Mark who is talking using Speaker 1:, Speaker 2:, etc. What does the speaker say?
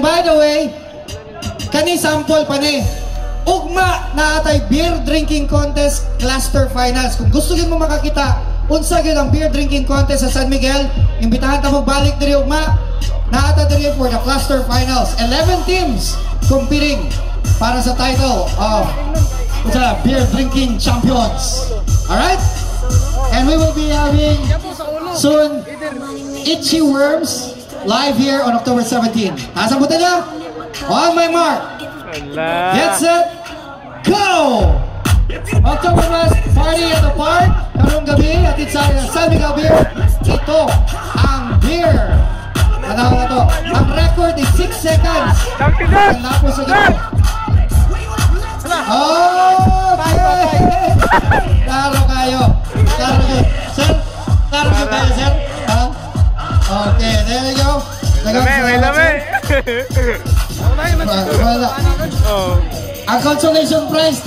Speaker 1: by the way, kani sample pa ni. Ugma na atay beer drinking contest cluster finals. Kung gusto gyud mo makakita unsa gyud ang beer drinking contest sa San Miguel, imbitahan ta mo balik diri ugma. Naata diri for the cluster finals. 11 teams competing para sa title of beer drinking champions. All right? And we will be having soon Itchy Worms live here on October 17. Nasabutan niya? On my mark. Get set. Go! October West Party at the Park. Karong gabi at sa San Miguel Beer. Ito ang beer. Ano na to? Ang record is 6 seconds. Ang napos sa gito. Okay! Klaro kayo. Klaro kayo. Sir? Klaro kayo, sir? Ha? Okay, there you go.
Speaker 2: Lame.
Speaker 1: Ang consolation prize,